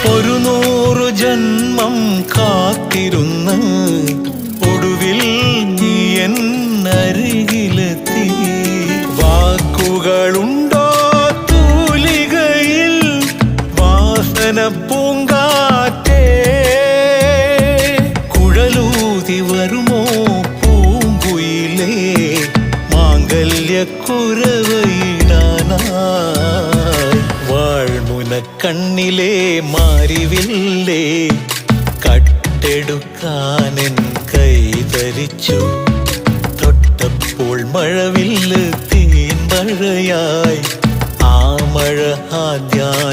ഒരു 100 ജന്മം കാത്തിരുന്ന് ഒടുവിൽ നീ എന്നരികിലെത്തി. വാക്കുകളുണ്ടോ തൂലികയിൽ വാസന പൂങ്കാറ്റേ? കുഴലൂതി വരുമോ പൂങ്കുയിലേ മാംഗല്യക്കുരവയിടാനായി? വാഴ്മുന കണ്ണിലെ മാരിവില്ലേ കട്ടെടുക്കാനെൻ കൈ ധരിച്ചു. തൊട്ടപ്പോൾ മഴവില്ല് തീൻമഴയായി, ആ മഴ ആദ്യാനുരാഗമായി.